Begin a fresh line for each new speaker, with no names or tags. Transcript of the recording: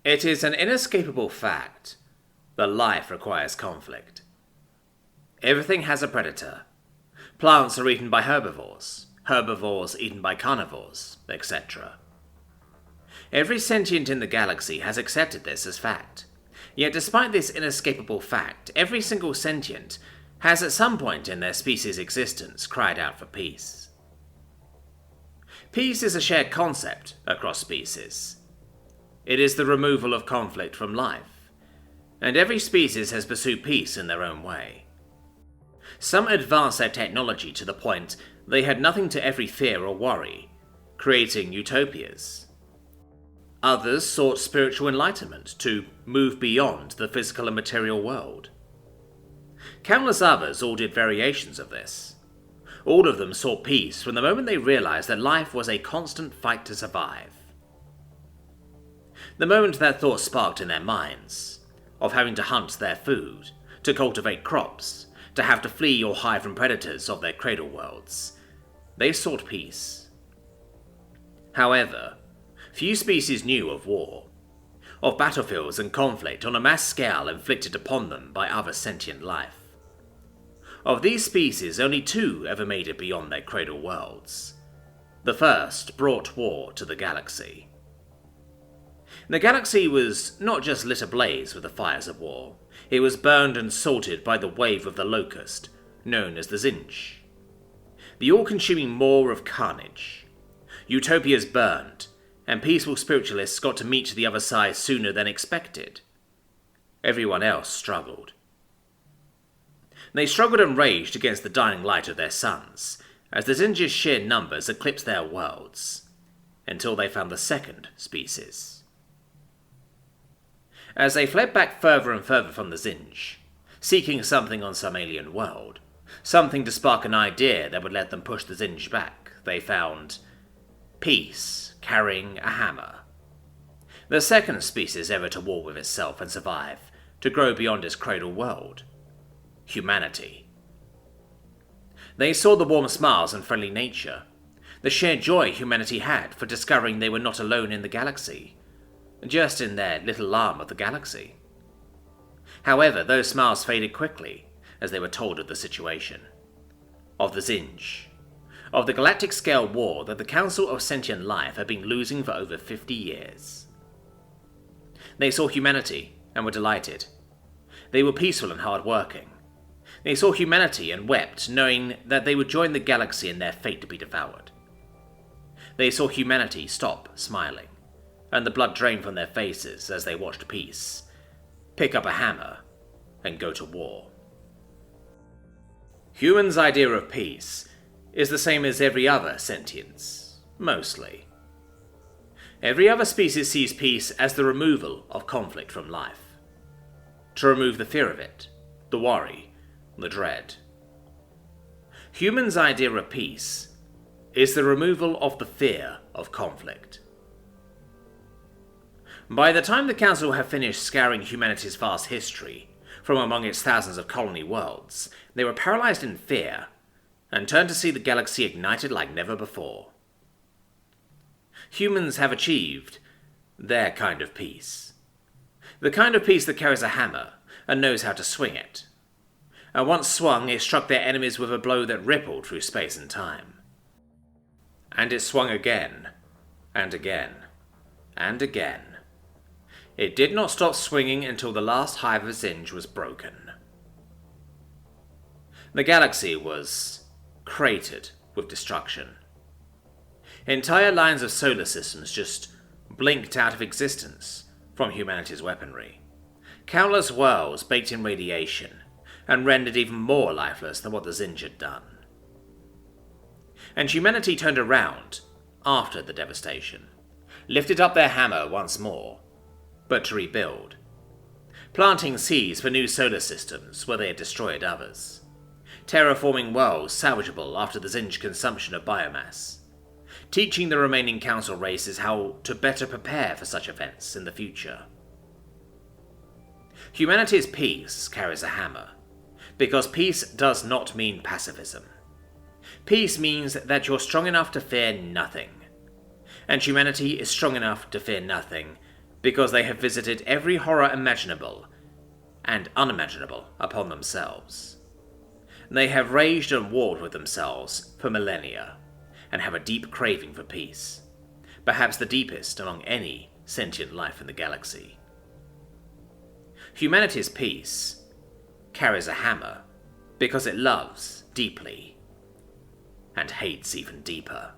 It is an inescapable fact that life requires conflict. Everything has a predator. Plants are eaten by herbivores, herbivores eaten by carnivores, etc. Every sentient in the galaxy has accepted this as fact. Yet despite this inescapable fact, every single sentient has at some point in their species' existence cried out for peace. Peace is a shared concept across species. It is the removal of conflict from life, and every species has pursued peace in their own way. Some advanced their technology to the point they had nothing to every fear or worry, creating utopias. Others sought spiritual enlightenment to move beyond the physical and material world. Countless others all did variations of this. All of them sought peace from the moment they realized that life was a constant fight to survive. The moment that thought sparked in their minds, of having to hunt their food, to cultivate crops, to have to flee or hide from predators of their cradle worlds, they sought peace. However, few species knew of war, of battlefields and conflict on a mass scale inflicted upon them by other sentient life. Of these species, only 2 ever made it beyond their cradle worlds. The first brought war to the galaxy. The galaxy was not just lit ablaze with the fires of war, it was burned and salted by the wave of the locust, known as the Tzeentch. The all-consuming maw of carnage. Utopias burned, and peaceful spiritualists got to meet the other side sooner than expected. Everyone else struggled. They struggled and raged against the dying light of their suns, as the Tzeentch's sheer numbers eclipsed their worlds, until they found the second species. As they fled back further and further from the Tzeentch, seeking something on some alien world, something to spark an idea that would let them push the Tzeentch back, they found peace carrying a hammer. The second species ever to war with itself and survive, to grow beyond its cradle world. Humanity. They saw the warm smiles and friendly nature, the shared joy humanity had for discovering they were not alone in the galaxy, just in their little arm of the galaxy. However, those smiles faded quickly as they were told of the situation, of the Tzeentch, of the galactic-scale war that the Council of Sentient Life had been losing for over 50 years. They saw humanity and were delighted. They were peaceful and hard-working. They saw humanity and wept, knowing that they would join the galaxy in their fate to be devoured. They saw humanity stop smiling, and the blood drain from their faces as they watched peace pick up a hammer and go to war. Humans' idea of peace is the same as every other sentience, mostly. Every other species sees peace as the removal of conflict from life, to remove the fear of it, the worry, the dread. Humans' idea of peace is the removal of the fear of conflict. By the time the Council had finished scouring humanity's vast history from among its thousands of colony worlds, they were paralyzed in fear and turned to see the galaxy ignited like never before. Humans have achieved their kind of peace. The kind of peace that carries a hammer and knows how to swing it. And once swung, it struck their enemies with a blow that rippled through space and time. And it swung again, and again, and again. It did not stop swinging until the last hive of Tzeentch was broken. The galaxy was cratered with destruction. Entire lines of solar systems just blinked out of existence from humanity's weaponry. Countless worlds baked in radiation and rendered even more lifeless than what the Tzeentch had done. And humanity turned around after the devastation, lifted up their hammer once more, but to rebuild, planting seeds for new solar systems where they had destroyed others, terraforming worlds salvageable after the Tzeentch consumption of biomass, teaching the remaining council races how to better prepare for such events in the future. Humanity's peace carries a hammer, because peace does not mean pacifism. Peace means that you're strong enough to fear nothing, and humanity is strong enough to fear nothing because they have visited every horror imaginable and unimaginable upon themselves. They have raged and warred with themselves for millennia, and have a deep craving for peace, perhaps the deepest among any sentient life in the galaxy. Humanity's peace carries a hammer because it loves deeply and hates even deeper.